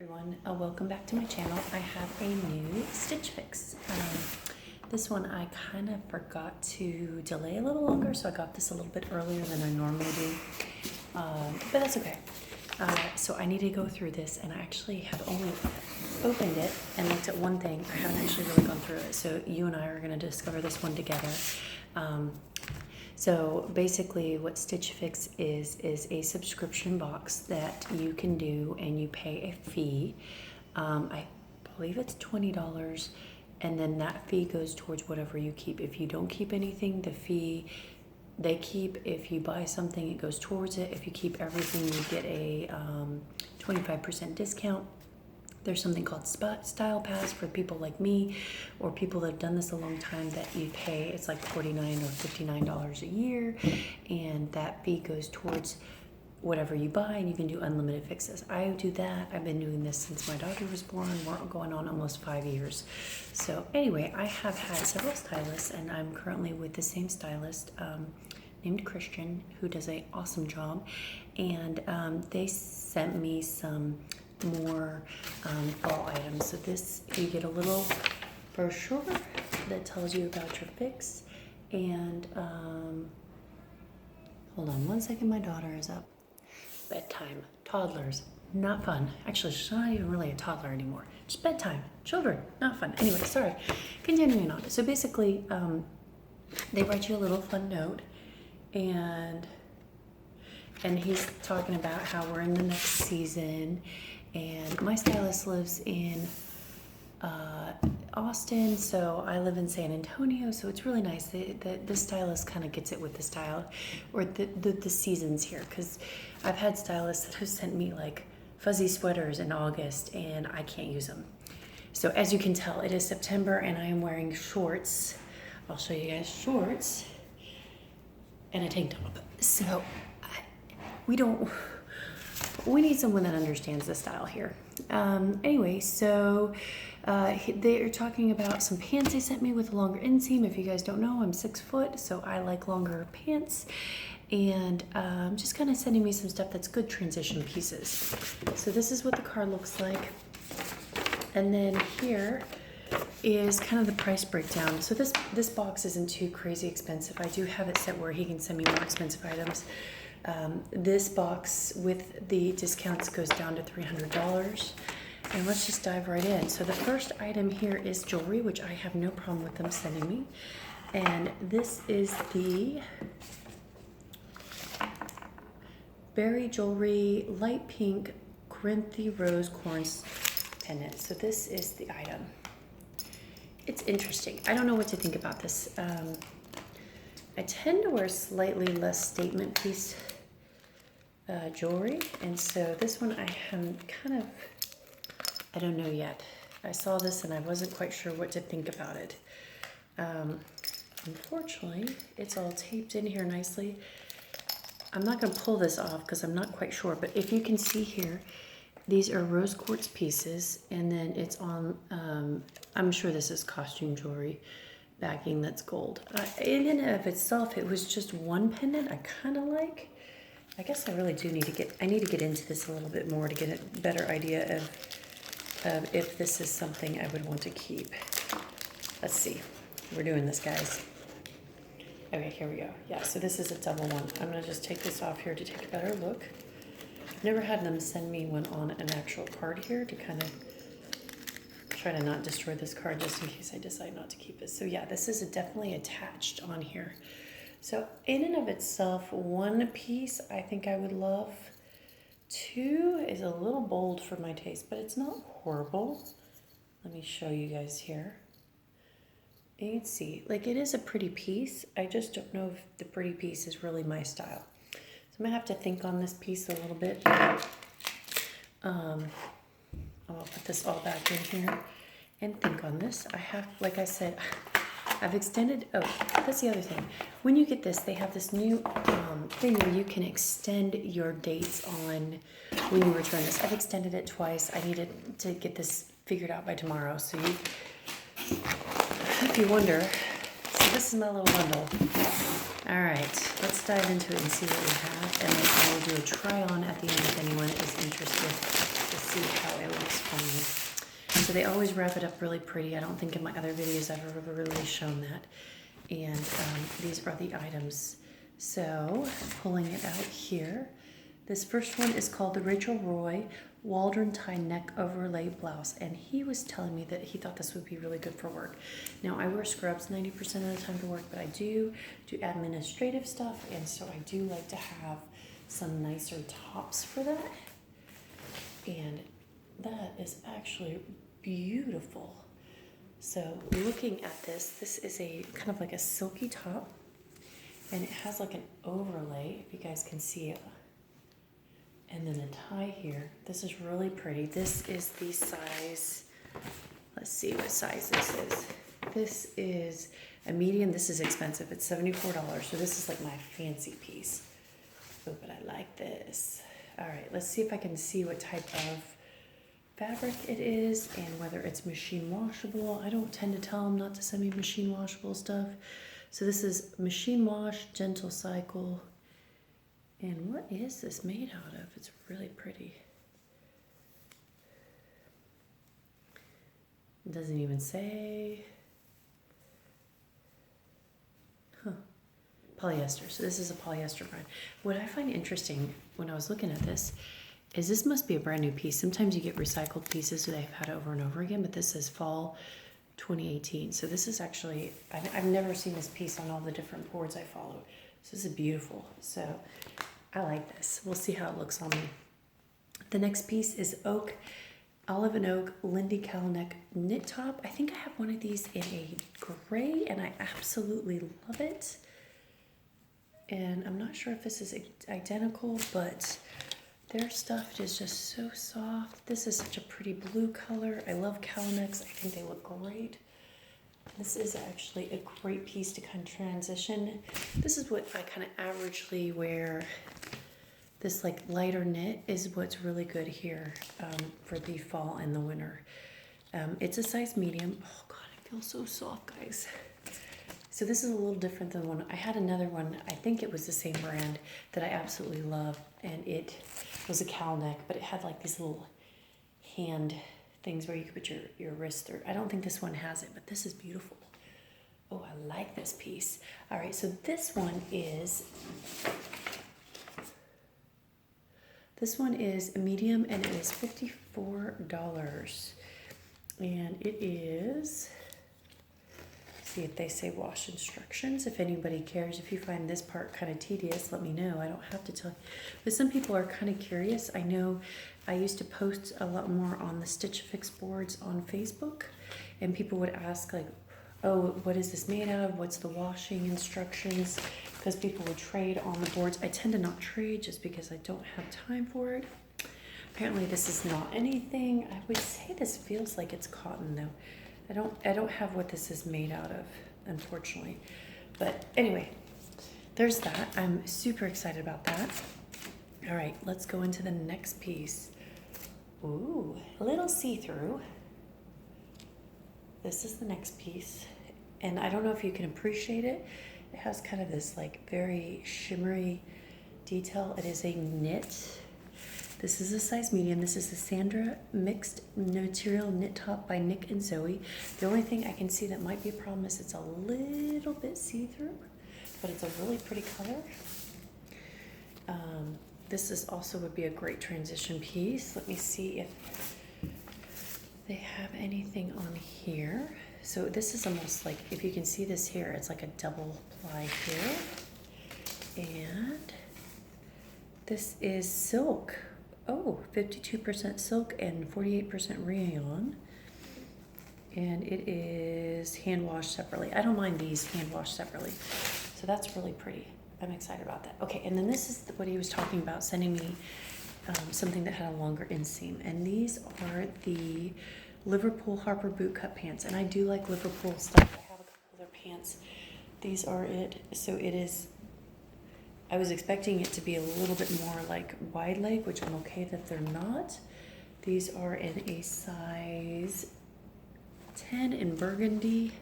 Everyone, welcome back to my channel. I have a new Stitch Fix. This one I kind of forgot to delay a little longer, so I got this a little bit earlier than I normally do, but that's okay. So I need to go through this, and I actually have only opened it and looked at one thing. I haven't actually really gone through it, so you and I are going to discover this one together. So basically what Stitch Fix is a subscription box that you can do, and you pay a fee. I believe it's $20, and then that fee goes towards whatever you keep. If you don't keep anything, the fee they keep. If you buy something, it goes towards it. If you keep everything, you get a 25% discount. There's something called Style Pass for people like me, or people that have done this a long time, that you pay. It's like $49 or $59 a year, and that fee goes towards whatever you buy, and you can do unlimited fixes. I do that. I've been doing this since my daughter was born. We're going on almost 5 years. So anyway, I have had several stylists, and I'm currently with the same stylist named Christian, who does an awesome job. And they sent me some more fall items. So this, you get a little brochure that tells you about your fix. And hold on one second, my daughter is up. Bedtime. Toddlers, not fun. Actually, she's not even really a toddler anymore. Just bedtime. Children, not fun. Anyway, sorry. Continuing on. So basically, they write you a little fun note, and he's talking about how we're in the next season. And my stylist lives in Austin, so I live in San Antonio, so it's really nice. The stylist kind of gets it with the style, or the seasons here, because I've had stylists that have sent me like fuzzy sweaters in August, and I can't use them. So as you can tell, it is September, and I am wearing shorts. I'll show you guys shorts and a tank top. So we need someone that understands the style here. Anyway, so they're talking about some pants they sent me with a longer inseam. If you guys don't know, I'm 6 foot, so I like longer pants. And just kind of sending me some stuff that's good transition pieces. So this is what the card looks like. And then here is kind of the price breakdown. So this box isn't too crazy expensive. I do have it set where he can send me more expensive items. This box with the discounts goes down to $300. And let's just dive right in. So the first item here is jewelry, which I have no problem with them sending me. And this is the Berry Jewelry Light Pink Corinthy Rose Corns pendant. So this is the item. It's interesting. I don't know what to think about this. I tend to wear slightly less statement piece jewelry, and so this one I am I don't know yet. I saw this and I wasn't quite sure what to think about it. Unfortunately, it's all taped in here nicely. I'm not going to pull this off because I'm not quite sure, but if you can see here, these are rose quartz pieces, and then it's on, I'm sure this is costume jewelry backing that's gold. In and of itself, it was just one pendant I kind of like. I guess I really do need to get into this a little bit more to get a better idea of if this is something I would want to keep. Let's see. We're doing this, guys. Okay, here we go. Yeah, so this is a double one. I'm going to just take this off here to take a better look. I've never had them send me one on an actual card here to kind of try to not destroy this card just in case I decide not to keep it. So yeah, this is definitely attached on here. So in and of itself, one piece I think I would love. Two is a little bold for my taste, but it's not horrible. Let me show you guys here. You can see, like, it is a pretty piece. I just don't know if the pretty piece is really my style. So I'm gonna have to think on this piece a little bit. I'll put this all back in here and think on this. I have, like I said, I've extended, oh, that's the other thing. When you get this, they have this new thing where you can extend your dates on when you return this. I've extended it twice. I needed to get this figured out by tomorrow. So if you wonder, so this is my little bundle. All right, let's dive into it and see what we have. And then I will do a try on at the end if anyone is interested to see how it looks on me. So they always wrap it up really pretty. I don't think in my other videos I've ever really shown that. And these are the items. So pulling it out here. This first one is called the Rachel Roy Waldron Tie Neck Overlay Blouse. And he was telling me that he thought this would be really good for work. Now I wear scrubs 90% of the time to work, but I do administrative stuff. And so I do like to have some nicer tops for that. And that is actually beautiful. So looking at this is a kind of like a silky top. And it has like an overlay, if you guys can see it. And then the tie here, this is really pretty. This is the size, let's see what size this is. This is a medium. This is expensive. It's $74. So this is like my fancy piece. Oh, but I like this. All right, let's see if I can see what type of fabric it is and whether it's machine washable. I don't tend to tell them not to send me machine washable stuff. So this is machine wash, gentle cycle. And what is this made out of? It's really pretty. It doesn't even say. Huh. Polyester. So this is a polyester brand. What I find interesting when I was looking at this is this must be a brand new piece. Sometimes you get recycled pieces so they've had over and over again, but this says fall 2018. So this is actually, I've never seen this piece on all the different boards I follow. So this is beautiful. So I like this. We'll see how it looks on me. The next piece is Olive and Oak Lindy Cowneck knit top. I think I have one of these in a gray and I absolutely love it. And I'm not sure if this is identical, but their stuff is just so soft. This is such a pretty blue color. I love cowlicks. I think they look great. This is actually a great piece to kind of transition. This is what I kind of averagely wear. This like lighter knit is what's really good here for the fall and the winter. It's a size medium. Oh God, it feels so soft, guys. So this is a little different than one. I had another one, I think it was the same brand that I absolutely love, and it was a cowl neck, but it had like these little hand things where you could put your wrist through. I don't think this one has it, but this is beautiful. Oh, I like this piece. All right, so this one is a medium and it is $54. And it is, see if they say wash instructions. If anybody cares, if you find this part kind of tedious, let me know. I don't have to tell you. But some people are kind of curious. I know I used to post a lot more on the Stitch Fix boards on Facebook, and people would ask like, oh, what is this made out of? What's the washing instructions? Because people would trade on the boards. I tend to not trade just because I don't have time for it. Apparently this is not anything. I would say this feels like it's cotton though. I don't have what this is made out of, unfortunately. But anyway, there's that. I'm super excited about that. All right, let's go into the next piece. Ooh, a little see-through. This is the next piece. And I don't know if you can appreciate it. It has kind of this like very shimmery detail. It is a knit. This is a size medium. This is the Sandra Mixed Material Knit Top by Nick and Zoe. The only thing I can see that might be a problem is it's a little bit see-through, but it's a really pretty color. This is also would be a great transition piece. Let me see if they have anything on here. So this is almost like, if you can see this here, it's like a double ply here. And this is silk. Oh, 52% silk and 48% rayon. And it is hand washed separately. I don't mind these hand washed separately. So that's really pretty. I'm excited about that. Okay, and then this is what he was talking about, sending me something that had a longer inseam. And these are the Liverpool Harper boot cut pants. And I do like Liverpool stuff. I have a couple of their pants. These are it. So it is, I was expecting it to be a little bit more like wide leg, which I'm okay that they're not. These are in a size 10 in burgundy.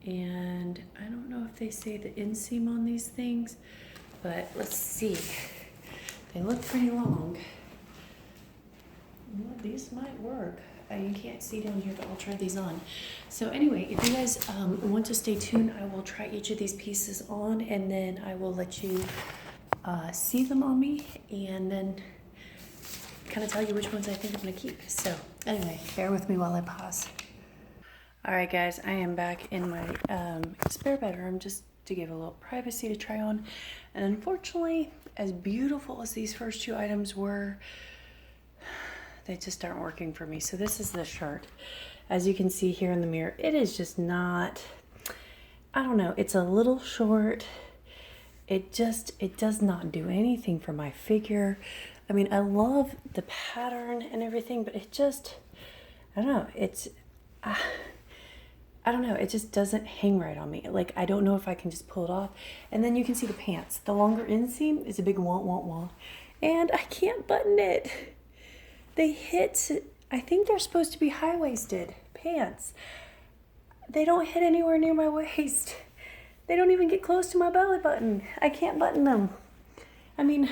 And I don't know if they say the inseam on these things, but let's see. They look pretty long. well, these might work. You can't see down here, but I'll try these on. So anyway, if you guys want to stay tuned, I will try each of these pieces on, and then I will let you see them on me, and then kind of tell you which ones I think I'm going to keep. So anyway, bear with me while I pause. All right, guys, I am back in my spare bedroom just to give a little privacy to try on. And unfortunately, as beautiful as these first two items were, they just aren't working for me. So this is the shirt. As you can see here in the mirror, it is just not, I don't know, it's a little short. It does not do anything for my figure. I mean, I love the pattern and everything, but it just, I don't know, I don't know, it just doesn't hang right on me. Like, I don't know if I can just pull it off. And then you can see the pants. The longer inseam is a big want. And I can't button it. They hit, I think they're supposed to be high-waisted pants. They don't hit anywhere near my waist. They don't even get close to my belly button. I can't button them. I mean,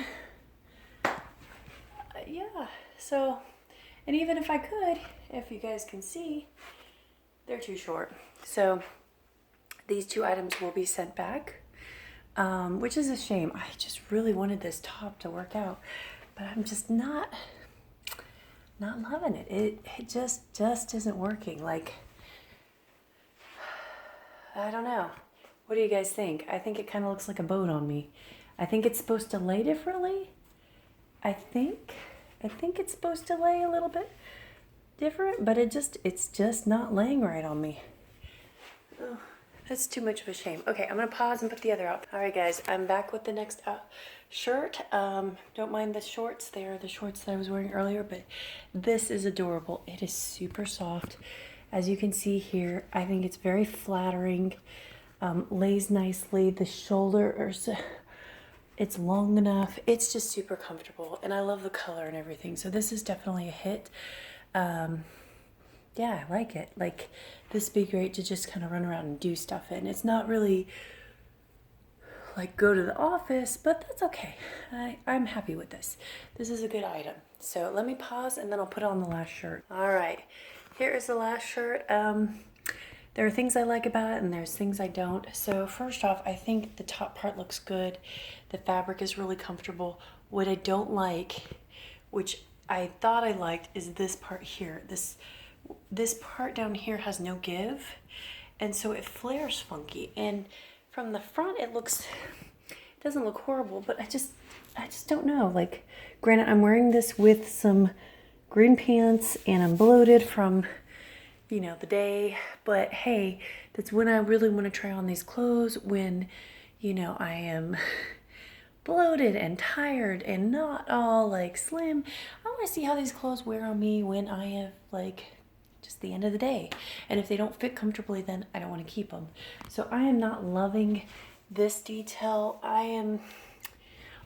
yeah. So, and even if I could, if you guys can see, they're too short. So these two items will be sent back, which is a shame. I just really wanted this top to work out, but I'm just not loving it. It just isn't working. Like, I don't know. What do you guys think? I think it kind of looks like a boat on me. I think it's supposed to lay differently. I think it's supposed to lay a little bit different, but it's just not laying right on me. Oh, that's too much of a shame. Okay, I'm gonna pause and put the other out. All right, guys, I'm back with the next shirt. Don't mind the shorts. They are the shorts that I was wearing earlier, but this is adorable. It is super soft. As you can see here, I think it's very flattering. Lays nicely. The shoulders, it's long enough. It's just super comfortable, and I love the color and everything. So this is definitely a hit. Yeah, I like it. Like, this would be great to just kind of run around and do stuff in. It's not really like go to the office, but that's okay. I'm happy with this. This is a good item. So let me pause and then I'll put on the last shirt. All right, here is the last shirt. There are things I like about it and there's things I don't. So first off, I think the top part looks good. The fabric is really comfortable. What I don't like, which I thought I liked, is this part here. This part down here has no give, and so it flares funky. And from the front, it doesn't look horrible, but I just don't know. Like, granted, I'm wearing this with some green pants, and I'm bloated from, you know, the day. But hey, that's when I really want to try on these clothes, when, you know, I am bloated and tired and not all like slim. I want to see how these clothes wear on me when I have like just the end of the day. And if they don't fit comfortably, then I don't want to keep them. So I am not loving this detail.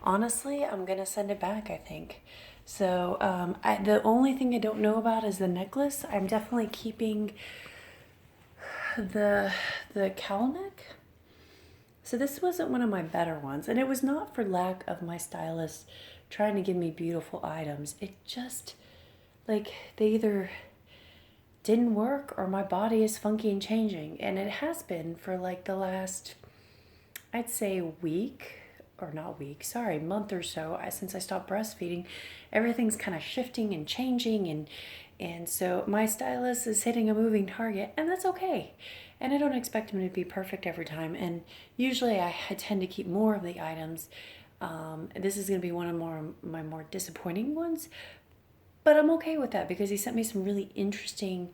Honestly, I'm going to send it back, I think. So the only thing I don't know about is the necklace. I'm definitely keeping the cowl neck. So this wasn't one of my better ones, and it was not for lack of my stylist trying to give me beautiful items. It just, like, they either didn't work or my body is funky and changing, and it has been for like the last, I'd say month or so, since I stopped breastfeeding. Everything's kind of shifting and changing, and so my stylist is hitting a moving target, and that's okay. And I don't expect him to be perfect every time. And usually I tend to keep more of the items. This is going to be one of my more disappointing ones. But I'm okay with that because he sent me some really interesting,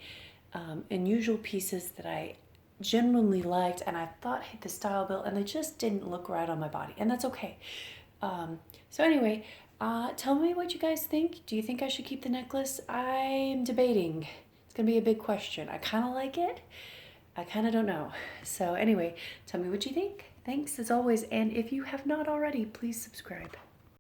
unusual pieces that I genuinely liked. And I thought hit the style bill. And they just didn't look right on my body. And that's okay. So anyway, tell me what you guys think. Do you think I should keep the necklace? I'm debating. It's going to be a big question. I kind of like it. I kind of don't know. So anyway, tell me what you think. Thanks as always. And if you have not already, please subscribe.